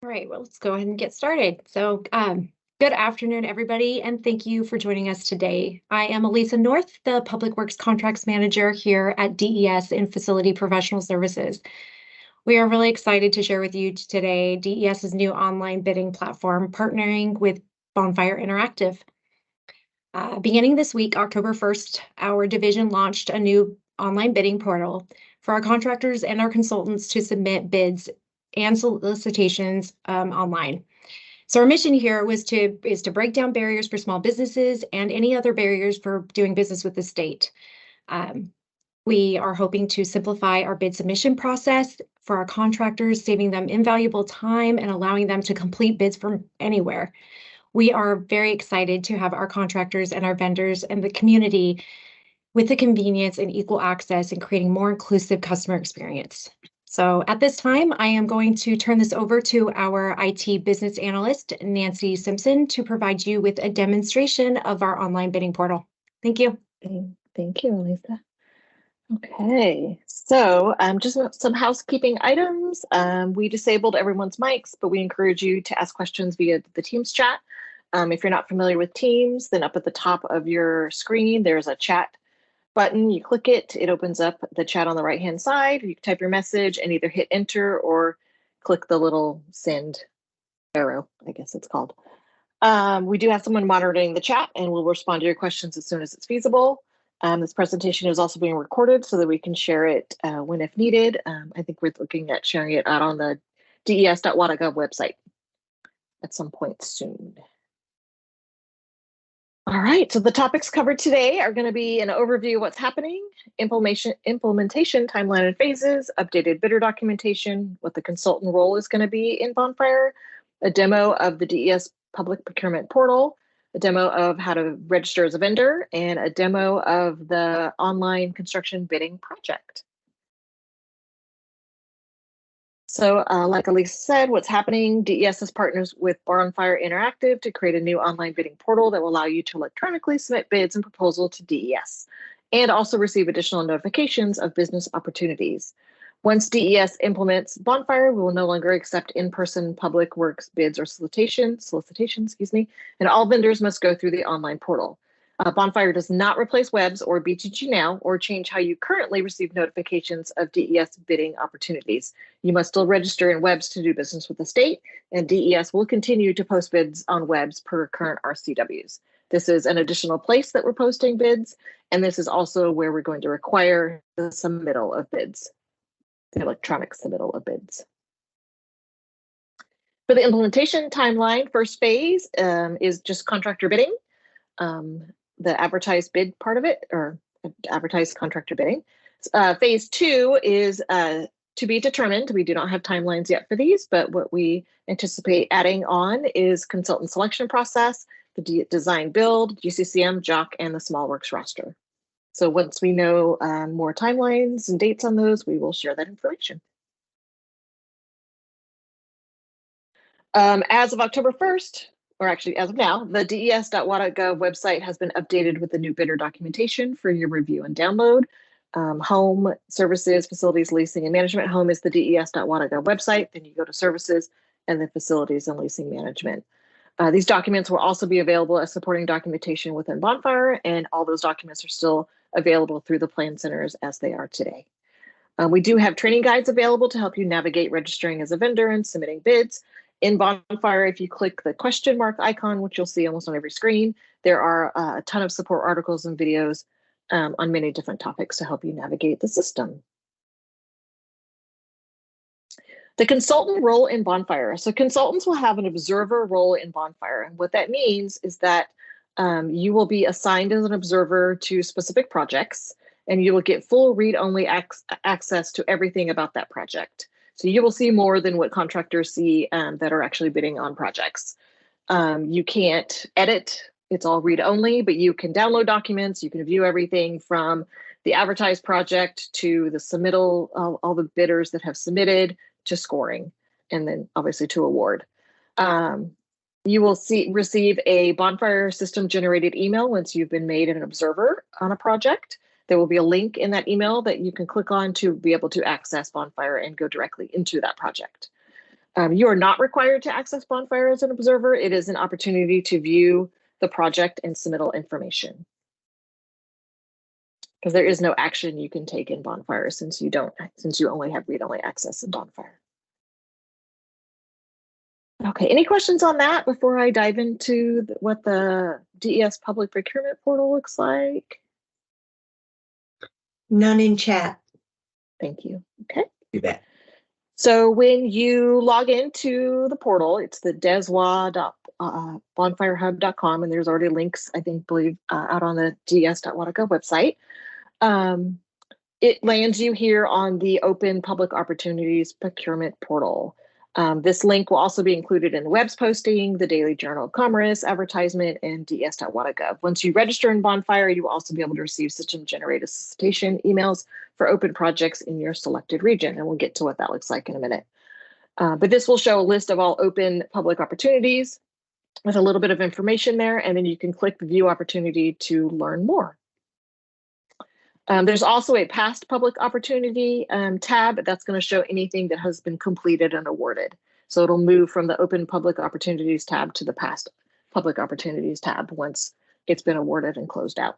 All right, well, let's go ahead and get started. Good afternoon, everybody, and thank you for joining us today. I am Elisa North, the Public Works Contracts Manager here at DES in Facility Professional Services. We are really excited to share with you today DES's new online bidding platform, partnering with Bonfire Interactive. Beginning this week, October 1st, our division launched a new online bidding portal for our contractors and our consultants to submit bids and solicitations online. So our mission here is to break down barriers for small businesses and any other barriers for doing business with the state. Um, we are hoping to simplify our bid submission process for our contractors, saving them invaluable time and allowing them to complete bids from anywhere. We are very excited to have our contractors and our vendors and the community with the convenience and equal access and creating more inclusive customer experience. So at this time, I am going to turn this over to our IT business analyst, Nancy Simpson, to provide you with a demonstration of our online bidding portal. Thank you. Thank you, Lisa. Okay, so just some housekeeping items. We disabled everyone's mics, but we encourage you to ask questions via the Teams chat. If you're not familiar with Teams, then up at the top of your screen, there's a chat button. You click it, it opens up the chat on the right-hand side. You can type your message and either hit enter or click the little send arrow, I guess it's called. We do have someone monitoring the chat and we'll respond to your questions as soon as it's feasible. This presentation is also being recorded so that we can share it when if needed. I think we're looking at sharing it out on the des.wata.gov website at some point soon. All right, so the topics covered today are going to be an overview of what's happening, implementation timeline and phases, updated bidder documentation, what the consultant role is going to be in Bonfire, a demo of the DES public procurement portal, a demo of how to register as a vendor, and a demo of the online construction bidding project. So like Elise said, what's happening, DES is partners with Bonfire Interactive to create a new online bidding portal that will allow you to electronically submit bids and proposals to DES and also receive additional notifications of business opportunities. Once DES implements Bonfire, we will no longer accept in-person public works bids or solicitations, and all vendors must go through the online portal. Bonfire does not replace Webs or BTG Now or change how you currently receive notifications of DES bidding opportunities. You must still register in Webs to do business with the state, and DES will continue to post bids on Webs per current RCWs. This is an additional place that we're posting bids, and this is also where we're going to require the submittal of bids, the electronic submittal of bids. For the implementation timeline, first phase is just contractor bidding. The advertised bid part of it, or advertised contractor bidding. Phase 2 is to be determined. We do not have timelines yet for these, but what we anticipate adding on is consultant selection process, the design build, GCCM, JOC, and the small works roster. So once we know more timelines and dates on those, we will share that information. As of October 1st, or actually as of now, the des.wata.gov website has been updated with the new bidder documentation for your review and download. Home, services, facilities, leasing, and management. Home is the des.wata.gov website. Then you go to services and then facilities and leasing management. These documents will also be available as supporting documentation within Bonfire, and all those documents are still available through the plan centers as they are today. We do have training guides available to help you navigate registering as a vendor and submitting bids. In Bonfire, if you click the question mark icon, which you'll see almost on every screen, there are a ton of support articles and videos on many different topics to help you navigate the system. The consultant role in Bonfire. So consultants will have an observer role in Bonfire. And what that means is that you will be assigned as an observer to specific projects, and you will get full read-only access to everything about that project. So you will see more than what contractors see that are actually bidding on projects. You can't edit, it's all read-only, but you can download documents, you can view everything from the advertised project to the submittal, all the bidders that have submitted, to scoring, and then obviously to award. You will receive a Bonfire system generated email once you've been made an observer on a project. There will be a link in that email that you can click on to be able to access Bonfire and go directly into that project. You are not required to access Bonfire as an observer. It is an opportunity to view the project and submittal information. Because there is no action you can take in Bonfire since you only have read-only access in Bonfire. Okay, any questions on that before I dive into what the DES public procurement portal looks like? None in chat. Thank you. Okay. You bet. So when you log into the portal, it's the deswa.bonfirehub.com, and there's already links, I believe, out on the des.wataco website. It lands you here on the Open Public Opportunities Procurement Portal. This link will also be included in the web's posting, the Daily Journal of Commerce advertisement, and des.wata.gov. Once you register in Bonfire, you will also be able to receive system-generated solicitation emails for open projects in your selected region, and we'll get to what that looks like in a minute. But this will show a list of all open public opportunities with a little bit of information there, and then you can click the View Opportunity to learn more. There's also a past public opportunity tab that's going to show anything that has been completed and awarded. So it'll move from the Open Public Opportunities tab to the Past Public Opportunities tab once it's been awarded and closed out.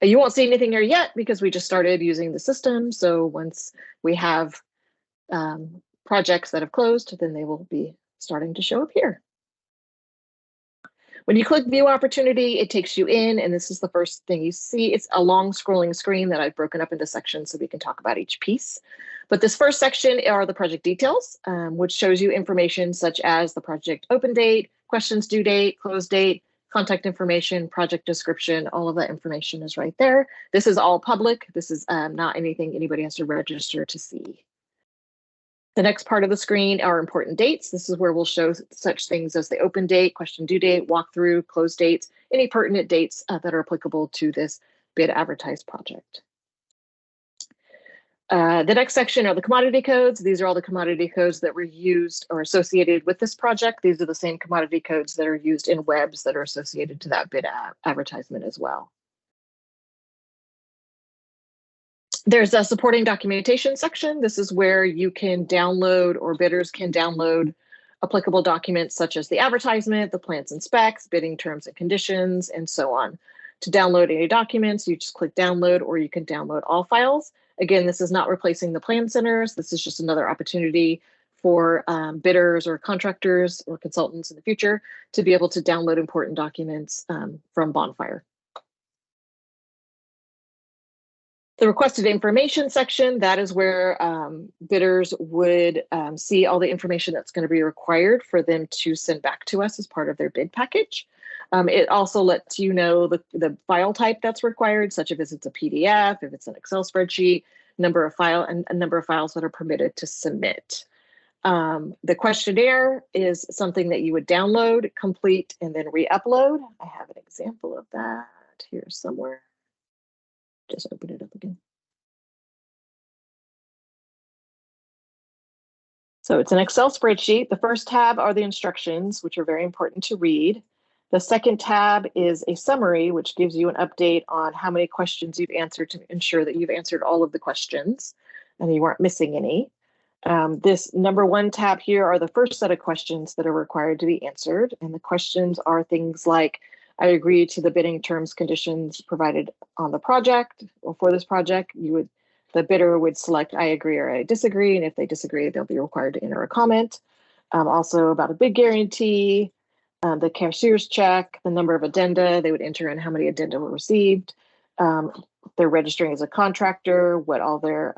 You won't see anything here yet because we just started using the system. So once we have projects that have closed, then they will be starting to show up here. When you click View Opportunity, it takes you in, and this is the first thing you see. It's a long scrolling screen that I've broken up into sections so we can talk about each piece. But this first section are the project details, which shows you information such as the project open date, questions due date, close date, contact information, project description. All of that information is right there. This is all public. This is not anything anybody has to register to see. The next part of the screen are important dates. This is where we'll show such things as the open date, question due date, walkthrough, close dates, any pertinent dates that are applicable to this bid advertised project. The next section are the commodity codes. These are all the commodity codes that were used or associated with this project. These are the same commodity codes that are used in webs that are associated to that bid advertisement as well. There's a supporting documentation section. This is where you can download, or bidders can download, applicable documents such as the advertisement, the plans and specs, bidding terms and conditions, and so on. To download any documents, you just click download, or you can download all files. Again, this is not replacing the plan centers. This is just another opportunity for bidders or contractors or consultants in the future to be able to download important documents from Bonfire. The requested information section, that is where bidders would see all the information that's going to be required for them to send back to us as part of their bid package. It also lets you know the file type that's required, such as if it's a PDF, if it's an Excel spreadsheet, number of files that are permitted to submit. The questionnaire is something that you would download, complete, and then re-upload. I have an example of that here somewhere. Just open it up again. So it's an Excel spreadsheet. The first tab are the instructions, which are very important to read. The second tab is a summary, which gives you an update on how many questions you've answered to ensure that you've answered all of the questions and you weren't missing any. This number one tab here are the first set of questions that are required to be answered. And the questions are things like, I agree to the bidding terms, conditions provided on the project or for this project. The bidder would select I agree or I disagree. And if they disagree, they'll be required to enter a comment. Also about a bid guarantee, the cashier's check, the number of addenda. They would enter in how many addenda were received. They're registering as a contractor, what all their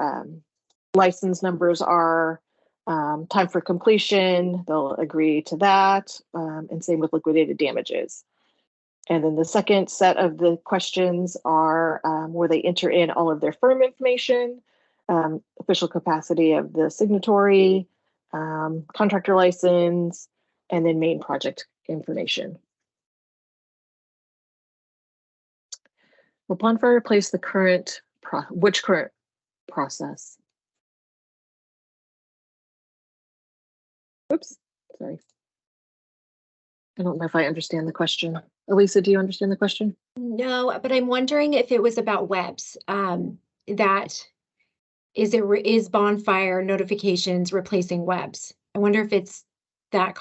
license numbers are, time for completion. They'll agree to that. And same with liquidated damages. And then the second set of the questions are where they enter in all of their firm information, official capacity of the signatory, contractor license, and then main project information. Will Bonfire replace the current process? Oops, sorry. I don't know if I understand the question. Elisa, do you understand the question? No, but I'm wondering if it was about webs. Is Bonfire notifications replacing webs? I wonder if it's that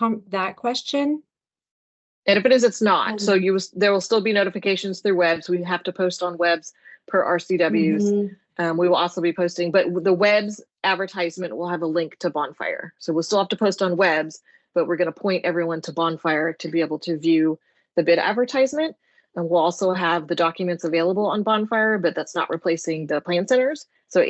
question. And if it is, it's not. So there will still be notifications through webs. We have to post on webs per RCWs. We will also be posting, but the webs advertisement will have a link to Bonfire. So we'll still have to post on webs, but we're going to point everyone to Bonfire to be able to view the bid advertisement. And we'll also have the documents available on Bonfire, but that's not replacing the plan centers. So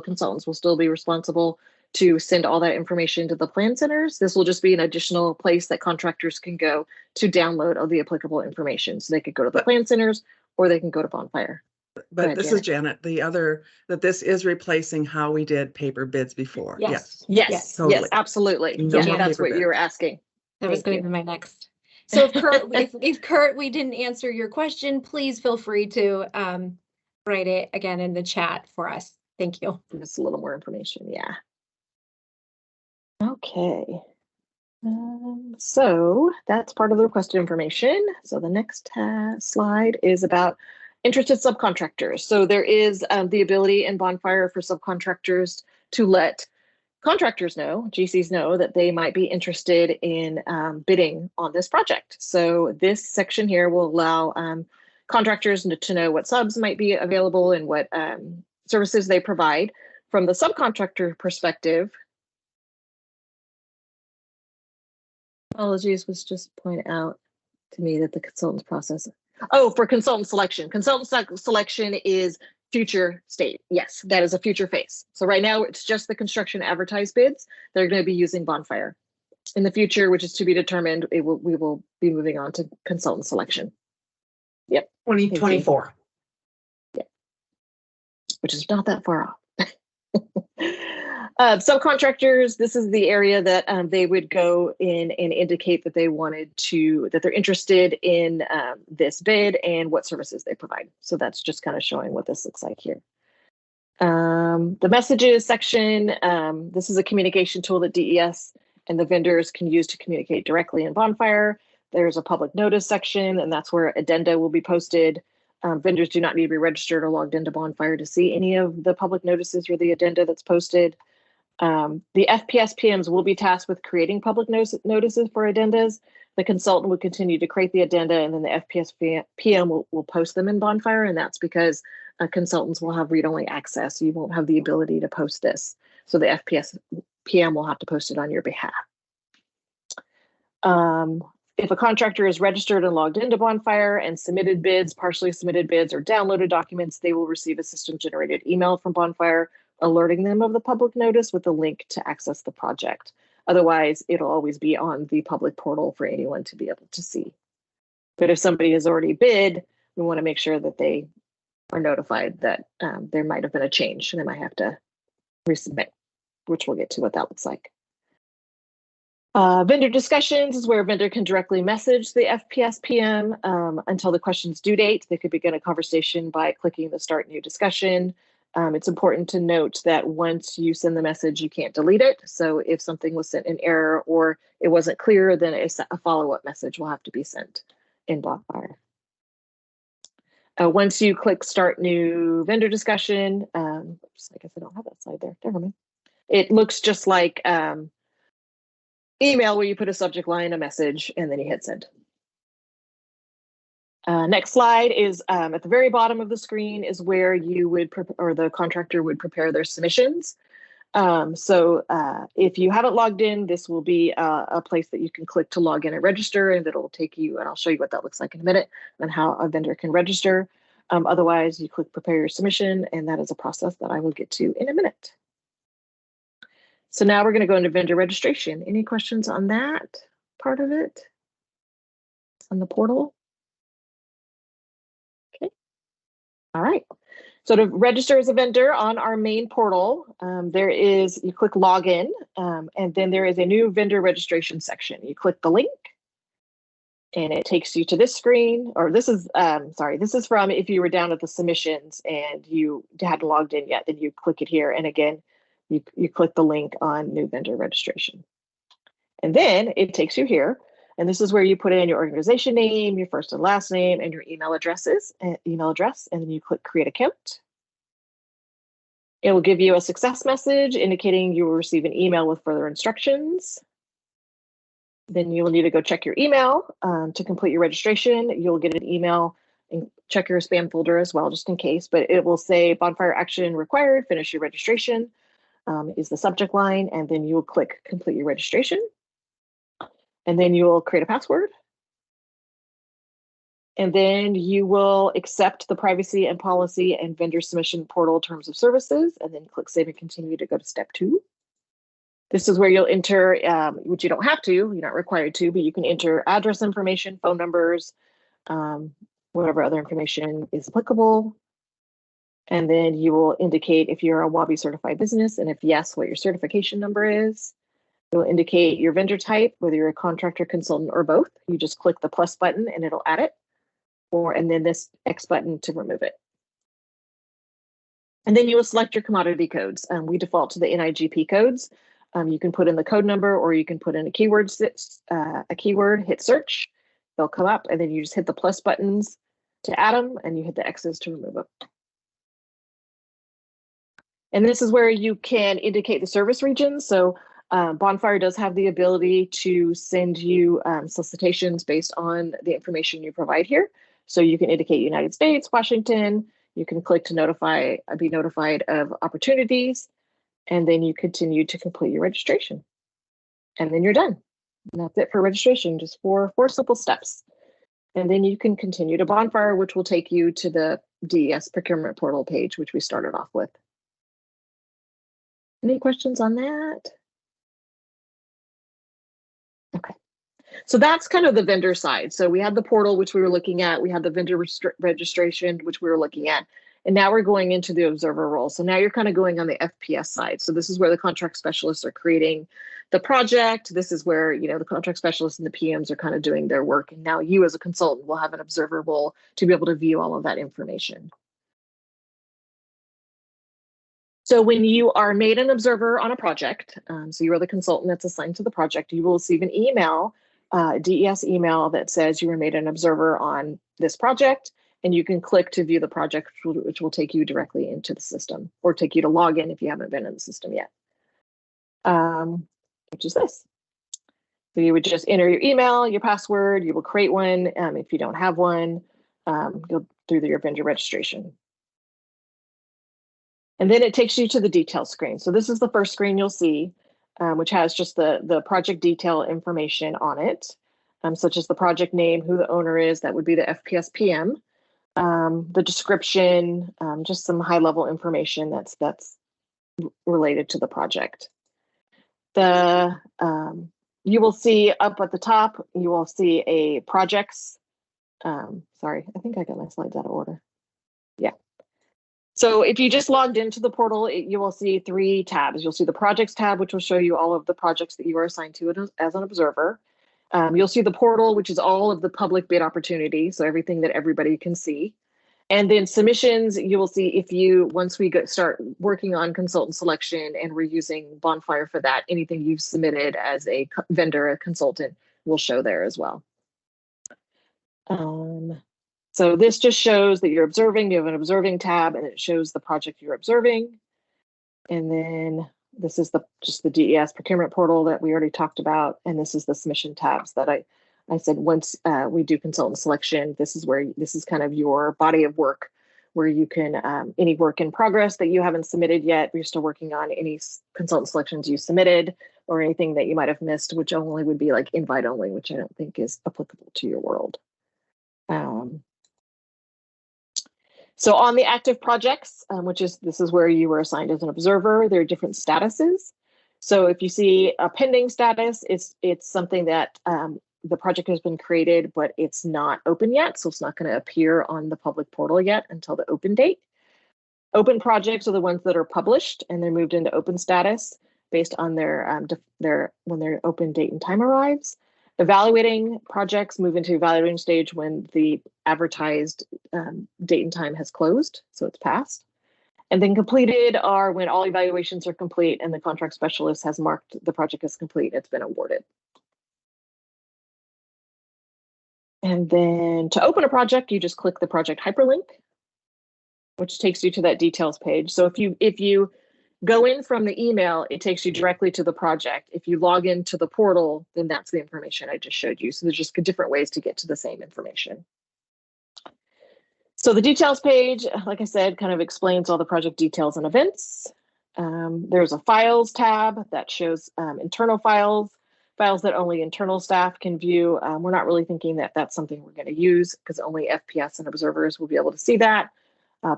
consultants will still be responsible to send all that information to the plan centers. This will just be an additional place that contractors can go to download all the applicable information. So they could go to the plan centers or they can go to Bonfire. But this is Janet, that this is replacing how we did paper bids before. Yes. Yes, absolutely. No Yeah, that's what you were asking. That was going to be my next. So if Kurt, we didn't answer your question, please feel free to write it again in the chat for us. Thank you. Just a little more information. Yeah. Okay. So that's part of the requested information. So the next slide is about interested subcontractors. So there is the ability in Bonfire for subcontractors to let contractors know, GCs know, that they might be interested in bidding on this project. So this section here will allow contractors to know what subs might be available and what services they provide. From the subcontractor perspective, apologies, was just point out to me that the consultant's process. Oh, for consultant selection. Consultant selection is future state. Yes, that is a future phase. So right now it's just the construction advertised bids. They're going to be using Bonfire. In the future, which is to be determined, we will be moving on to consultant selection. Yep. 2024. Yep. Which is not that far off. Subcontractors, this is the area that they would go in and indicate that that they're interested in this bid and what services they provide. So that's just kind of showing what this looks like here. The messages section, this is a communication tool that DES and the vendors can use to communicate directly in Bonfire. There's a public notice section, and that's where addenda will be posted. Vendors do not need to be registered or logged into Bonfire to see any of the public notices or the addenda that's posted. The FPS PMs will be tasked with creating public notices for addendas. The consultant will continue to create the addenda, and then the FPS PM will post them in Bonfire, and that's because consultants will have read-only access. You won't have the ability to post this. So the FPS PM will have to post it on your behalf. If a contractor is registered and logged into Bonfire and submitted bids, partially submitted bids, or downloaded documents, they will receive a system-generated email from Bonfire alerting them of the public notice with a link to access the project. Otherwise, it'll always be on the public portal for anyone to be able to see. But if somebody has already bid, we want to make sure that they are notified that there might have been a change and they might have to resubmit, which we'll get to what that looks like. Vendor discussions is where a vendor can directly message the FPS PM until the question's due date. They could begin a conversation by clicking the Start New Discussion. It's important to note that once you send the message, you can't delete it. So if something was sent in error or it wasn't clear, then a follow-up message will have to be sent in Bonfire. Once you click Start New Vendor Discussion, I guess I don't have that slide there. Never mind. It looks just like email where you put a subject line, a message, and then you hit send. Next slide is at the very bottom of the screen is where you would, or the contractor would prepare their submissions. If you haven't logged in, this will be a place that you can click to log in and register, and it'll take you, and I'll show you what that looks like in a minute and how a vendor can register. Otherwise, you click prepare your submission, and that is a process that I will get to in a minute. So now we're going to go into vendor registration. Any questions on that part of it? On the portal? Okay. All right. So to register as a vendor on our main portal, you click login, and then there is a new vendor registration section. You click the link, and it takes you to this screen, or this is, this is from if you were down at the submissions and you hadn't logged in yet, then you click it here. And again, you click the link on new vendor registration. And then it takes you here. And this is where you put in your organization name, your first and last name, and your email address, and then you click create account. It will give you a success message indicating you will receive an email with further instructions. Then you'll need to go check your email to complete your registration. You'll get an email, and check your spam folder as well, just in case, but it will say Bonfire action required, finish your registration is the subject line, and then you will click complete your registration. And then you will create a password. And then you will accept the privacy and policy and vendor submission portal terms of services, and then click save and continue to go to step 2. This is where you'll enter, which you don't have to, you're not required to, but you can enter address information, phone numbers, whatever other information is applicable. And then you will indicate if you're a WABI certified business, and if yes, what your certification number is. You'll indicate your vendor type, whether you're a contractor, consultant, or both. You just click the plus button and it'll add it, and then this X button to remove it. And then you will select your commodity codes. We default to the NIGP codes. You can put in the code number, or you can put in a keyword, hit search. They'll come up, and then you just hit the plus buttons to add them, and you hit the X's to remove them. And this is where you can indicate the service region. So Bonfire does have the ability to send you solicitations based on the information you provide here. So you can indicate United States, Washington. You can click to be notified of opportunities, and then you continue to complete your registration. And then you're done. And that's it for registration, just four simple steps. And then you can continue to Bonfire, which will take you to the DES procurement portal page, which we started off with. Any questions on that? Okay. So that's kind of the vendor side. So we had the portal, which we were looking at. We had the vendor registration, which we were looking at. And now we're going into the observer role. So now you're kind of going on the FPS side. So this is where the contract specialists are creating the project. This is where, you know, the contract specialists and the PMs are kind of doing their work. And now you as a consultant will have an observer role to be able to view all of that information. So when you are made an observer on a project, so you are the consultant that's assigned to the project, you will receive an email, DES email that says you were made an observer on this project, and you can click to view the project, which will take you directly into the system, or take you to log in if you haven't been in the system yet, which is this. So you would just enter your email, your password, you will create one. If you don't have one, you'll do your vendor registration. And then it takes you to the details screen. So this is the first screen you'll see, which has just the project detail information on it, such as the project name, who the owner is, that would be the FPS PM, the description, just some high level information that's related to the project. You will see up at the top, you will see a projects. Sorry, I think I got my slides out of order. Yeah. So if you just logged into the portal, you will see 3 tabs. You'll see the projects tab, which will show you all of the projects that you are assigned to as an observer. You'll see the portal, which is all of the public bid opportunities, so everything that everybody can see. And then submissions, you will see once we start working on consultant selection and we're using Bonfire for that, anything you've submitted as a vendor, a consultant, will show there as well. So this just shows that you're observing. You have an observing tab, and it shows the project you're observing. And then this is just the DES procurement portal that we already talked about. And this is the submission tabs that I said once we do consultant selection, this is kind of your body of work where you can, any work in progress that you haven't submitted yet, you're still working on, any consultant selections you submitted, or anything that you might have missed, which only would be like invite only, which I don't think is applicable to your world. So on the active projects, this is where you were assigned as an observer, there are different statuses. So if you see a pending status, it's something that the project has been created, but it's not open yet. So it's not going to appear on the public portal yet until the open date. Open projects are the ones that are published and they're moved into open status based on when their open date and time arrives. Evaluating projects move into evaluating stage when the advertised date and time has closed, so it's passed. And then completed are when all evaluations are complete and the contract specialist has marked the project as complete, it's been awarded. And then to open a project, you just click the project hyperlink. which takes you to that details page. So if you go in from the email, it takes you directly to the project. If you log into the portal, then that's the information I just showed you. So there's just different ways to get to the same information. So the details page, like I said, kind of explains all the project details and events. There's a files tab that shows internal files that only internal staff can view. We're not really thinking that that's something we're going to use because only FPS and observers will be able to see that.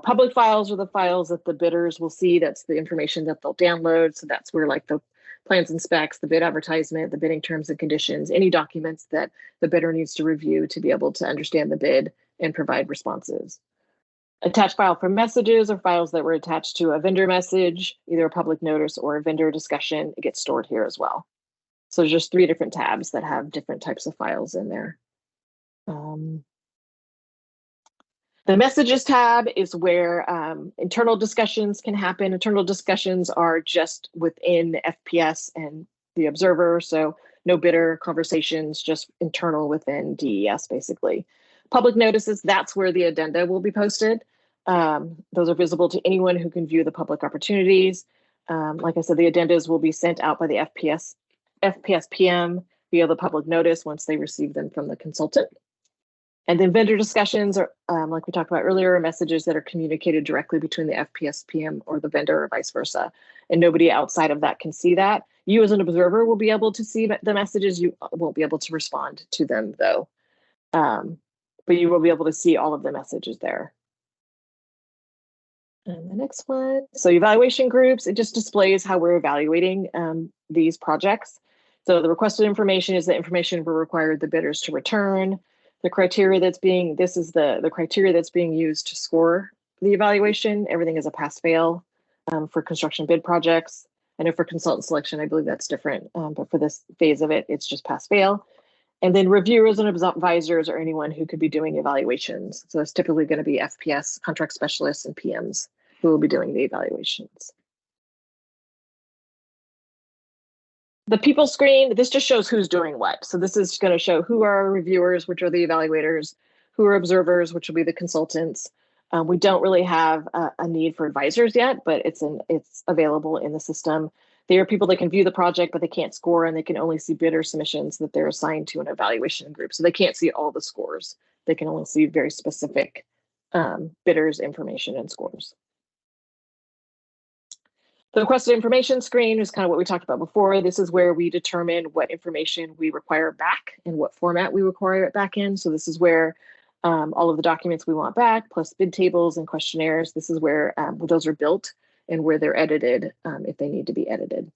Public files are the files that the bidders will see. That's the information that they'll download. So that's where like the plans and specs, the bid advertisement, the bidding terms and conditions, any documents that the bidder needs to review to be able to understand the bid and provide responses. Attached file for messages or files that were attached to a vendor message, either a public notice or a vendor discussion, it gets stored here as well. So there's just 3 different tabs that have different types of files in there. The messages tab is where internal discussions can happen. Internal discussions are just within FPS and the observer. So no bidder conversations, just internal within DES, basically. Public notices, that's where the addenda will be posted. Those are visible to anyone who can view the public opportunities. Like I said, the addendas will be sent out by the FPS PM via the public notice once they receive them from the consultant. And then vendor discussions are, like we talked about earlier, messages that are communicated directly between the FPS PM or the vendor or vice versa. And nobody outside of that can see that. You as an observer will be able to see the messages. You won't be able to respond to them though. But you will be able to see all of the messages there. And the next one, so evaluation groups, it just displays how we're evaluating these projects. So the requested information is the information we're required the bidders to return. The criteria that's being, this is the criteria that's being used to score the evaluation. Everything is a pass-fail for construction bid projects. I know for consultant selection, I believe that's different, but for this phase of it, it's just pass-fail. And then reviewers and advisors are anyone who could be doing evaluations. So it's typically going to be FPS, contract specialists, and PMs who will be doing the evaluations. The people screen, this just shows who's doing what. So this is going to show who are reviewers, which are the evaluators, who are observers, which will be the consultants. We don't really have a need for advisors yet, but it's available in the system. They are people that can view the project, but they can't score, and they can only see bidder submissions that they're assigned to an evaluation group. So they can't see all the scores. They can only see very specific bidders' information and scores. The requested information screen is kind of what we talked about before. This is where we determine what information we require back and what format we require it back in. So this is where all of the documents we want back, plus bid tables and questionnaires. This is where those are built and where they're edited if they need to be edited.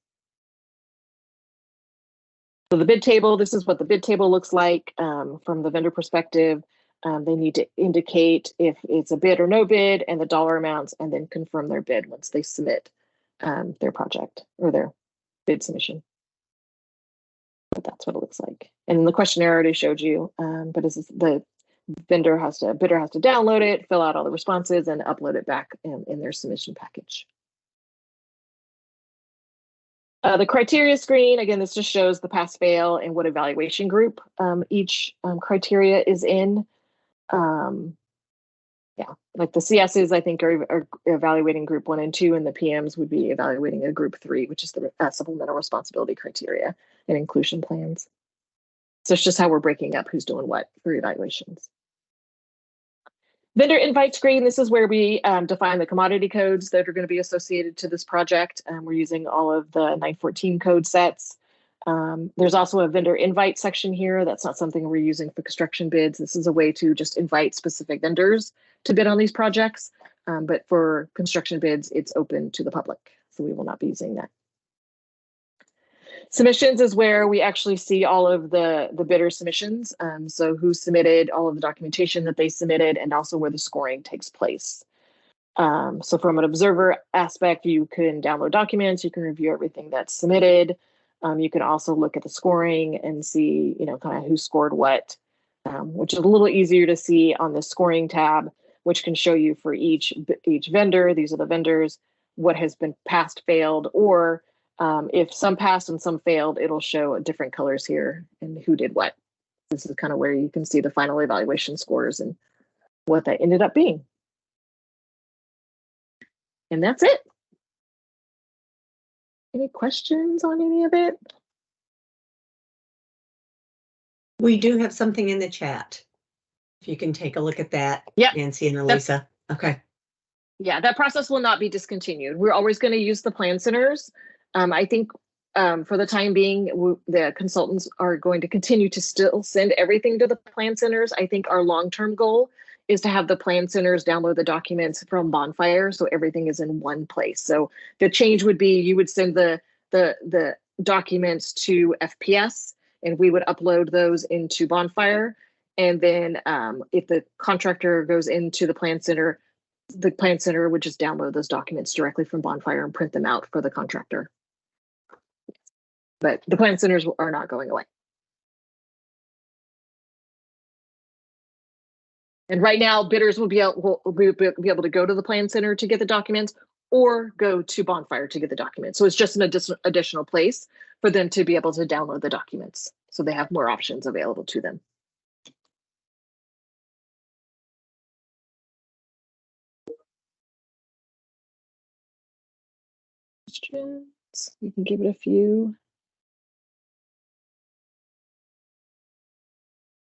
So the bid table, this is what the bid table looks like from the vendor perspective. They need to indicate if it's a bid or no bid and the dollar amounts, and then confirm their bid once they submit their project or their bid submission. But that's what it looks like. And the questionnaire I already showed you, but this is the bidder has to download it, fill out all the responses, and upload it back in their submission package. The criteria screen, again, this just shows the pass fail and what evaluation group each criteria is in. Yeah, like the CSs, I think, are evaluating group 1 and 2, and the PMs would be evaluating a group 3, which is the supplemental responsibility criteria and inclusion plans. So it's just how we're breaking up who's doing what for evaluations. Vendor invite screen, this is where we define the commodity codes that are going to be associated to this project. We're using all of the 914 code sets. There's also a vendor invite section here. That's not something we're using for construction bids. This is a way to just invite specific vendors to bid on these projects. But for construction bids, it's open to the public. So we will not be using that. Submissions is where we actually see all of the bidder submissions. So who submitted, all of the documentation that they submitted, and also where the scoring takes place. So from an observer aspect, you can download documents, you can review everything that's submitted. You can also look at the scoring and see, kind of who scored what, which is a little easier to see on the scoring tab, which can show you for each vendor, these are the vendors, what has been passed, failed, or if some passed and some failed, it'll show different colors here and who did what. This is kind of where you can see the final evaluation scores and what that ended up being. And that's it. Any questions on any of it? We do have something in the chat. If you can take a look at that, Yep. Nancy and Elisa. Okay. Yeah, that process will not be discontinued. We're always going to use the plan centers. I think for the time being, the consultants are going to continue to still send everything to the plan centers. I think our long-term goal is to have the plan centers download the documents from Bonfire, so everything is in one place. So the change would be you would send the documents to FPS, and we would upload those into Bonfire. And then if the contractor goes into the plan center would just download those documents directly from Bonfire and print them out for the contractor. But the plan centers are not going away. And right now, bidders will be able to go to the plan center to get the documents or go to Bonfire to get the documents. So it's just an additional place for them to be able to download the documents. So they have more options available to them. Questions? You can give it a few.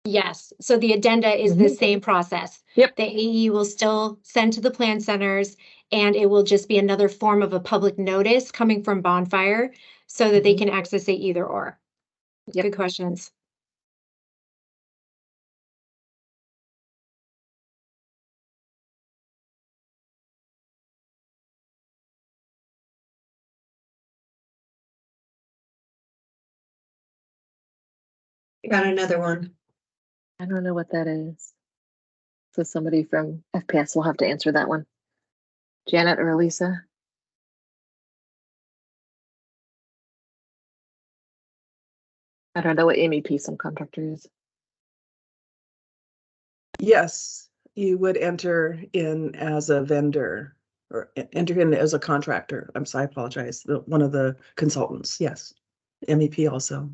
Yes, so the addenda is the same process. Yep. The AE will still send to the plan centers, and it will just be another form of a public notice coming from Bonfire so that they can access it either or. Yep. Good questions. Got another one. I don't know what that is. So somebody from FPS will have to answer that one. Janet or Elisa? I don't know what MEP subcontractor is. Yes, you would enter in as a vendor or enter in as a contractor. I apologize. One of the consultants. Yes. MEP also.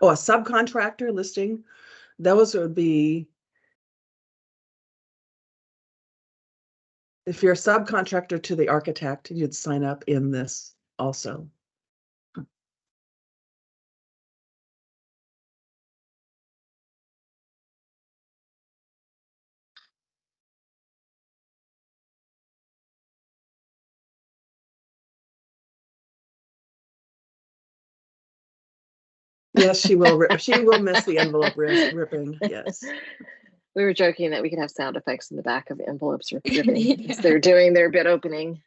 Oh, a subcontractor listing. Those would be if you're a subcontractor to the architect, you'd sign up in this also. Yes, she will. She will miss the envelope ripping. Yes. We were joking that we could have sound effects in the back of the envelopes ripping as they're doing their bid opening.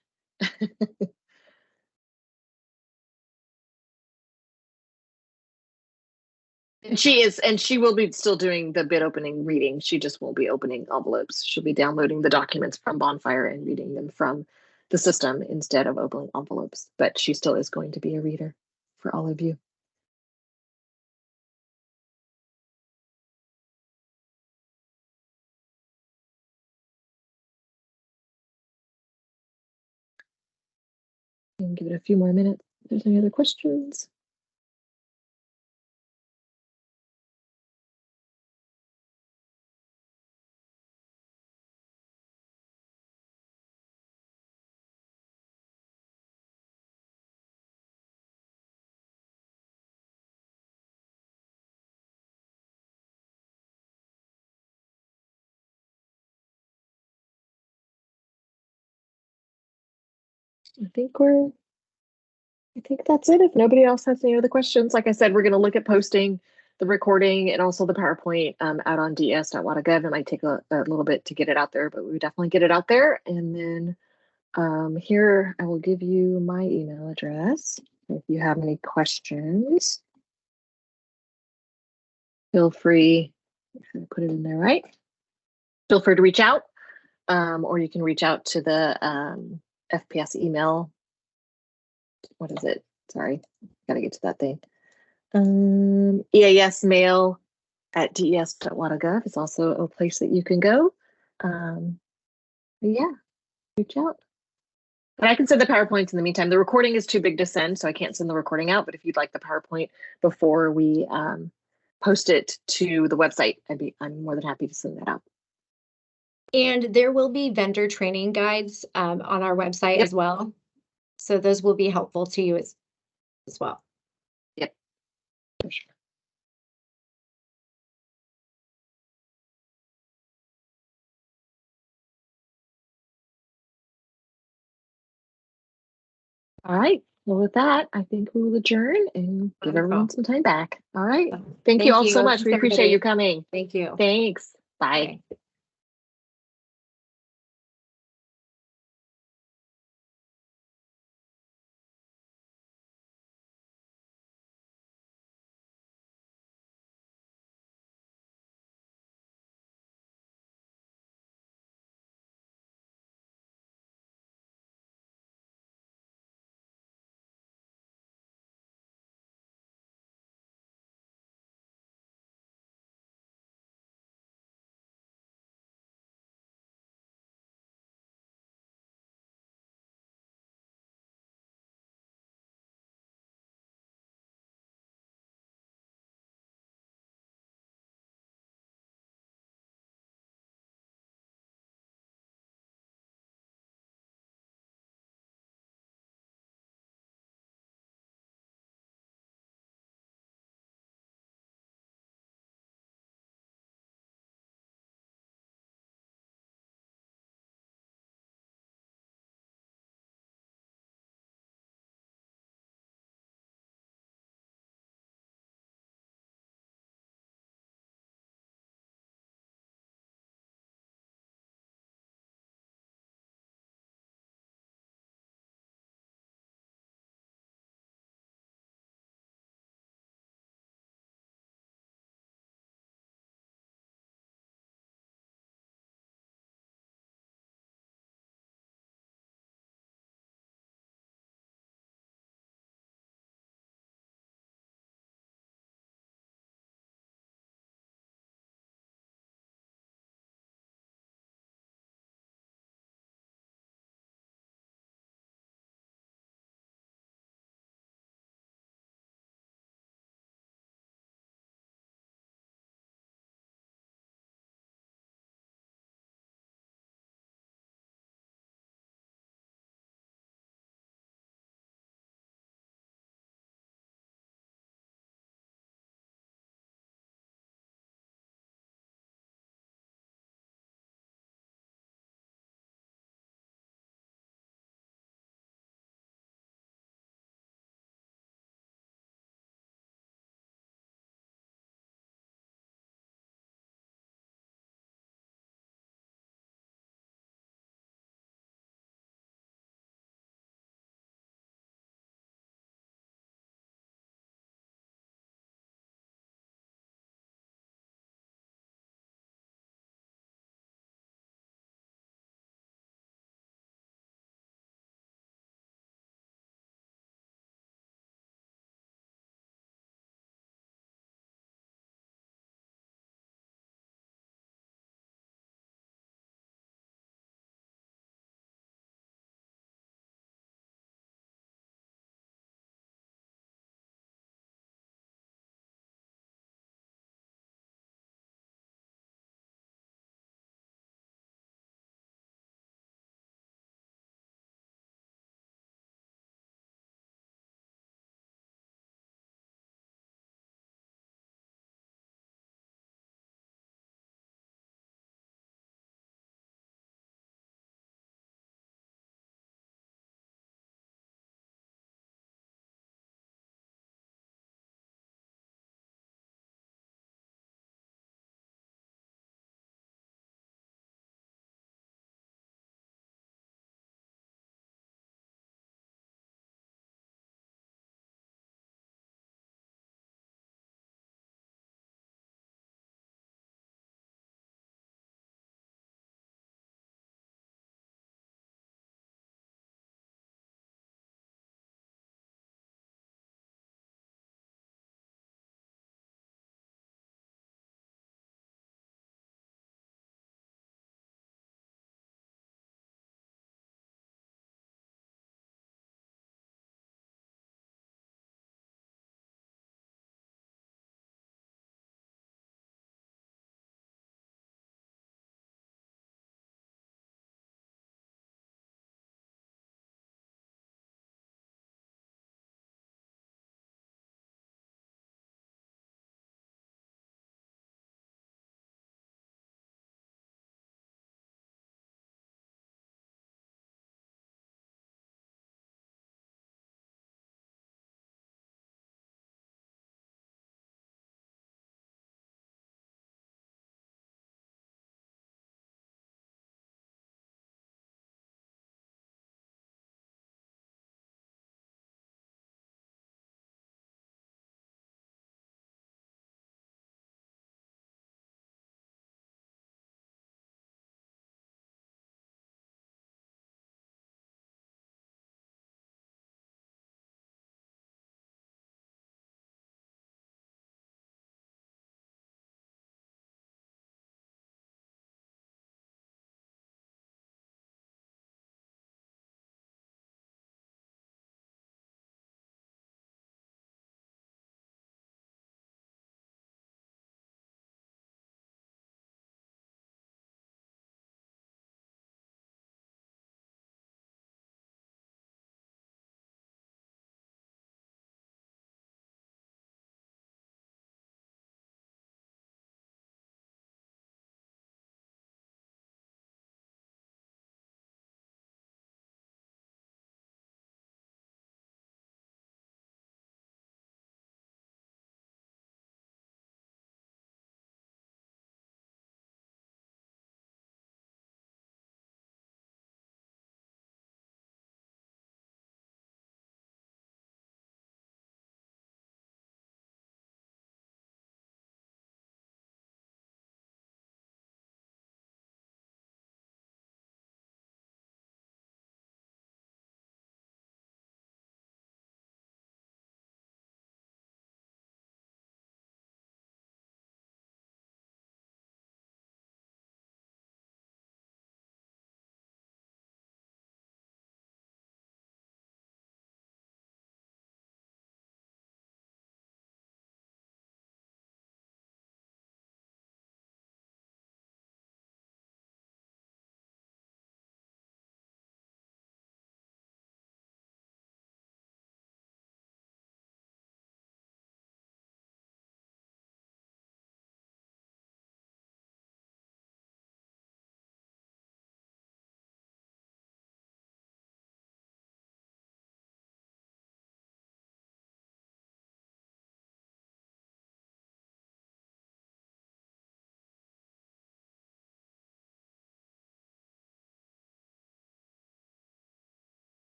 And she will be still doing the bid opening reading. She just won't be opening envelopes. She'll be downloading the documents from Bonfire and reading them from the system instead of opening envelopes. But she still is going to be a reader for all of you. And give it a few more minutes. If there's any other questions. I think that's it. If nobody else has any other questions, like I said, we're going to look at posting the recording and also the PowerPoint out on des.wata.gov. It might take a little bit to get it out there, but we definitely get it out there. And then here I will give you my email address. If you have any questions, feel free. Put it in there, right? Feel free to reach out, or you can reach out to the FPS email. What is it? Sorry, gotta get to that thing. EAS mail at des.wata.gov is also a place that you can go. Yeah, reach out. And I can send the PowerPoints in the meantime. The recording is too big to send, so I can't send the recording out. But if you'd like the PowerPoint before we post it to the website, I'm more than happy to send that out. And there will be vendor training guides on our website Yep. as well. So those will be helpful to you as well. Yep. For sure. All right. Well, with that, I think we will adjourn and give Wonderful. everyone some time back. All right. Thank you all so much. We appreciate everybody. you coming. Thank you. Thanks. Bye. Bye.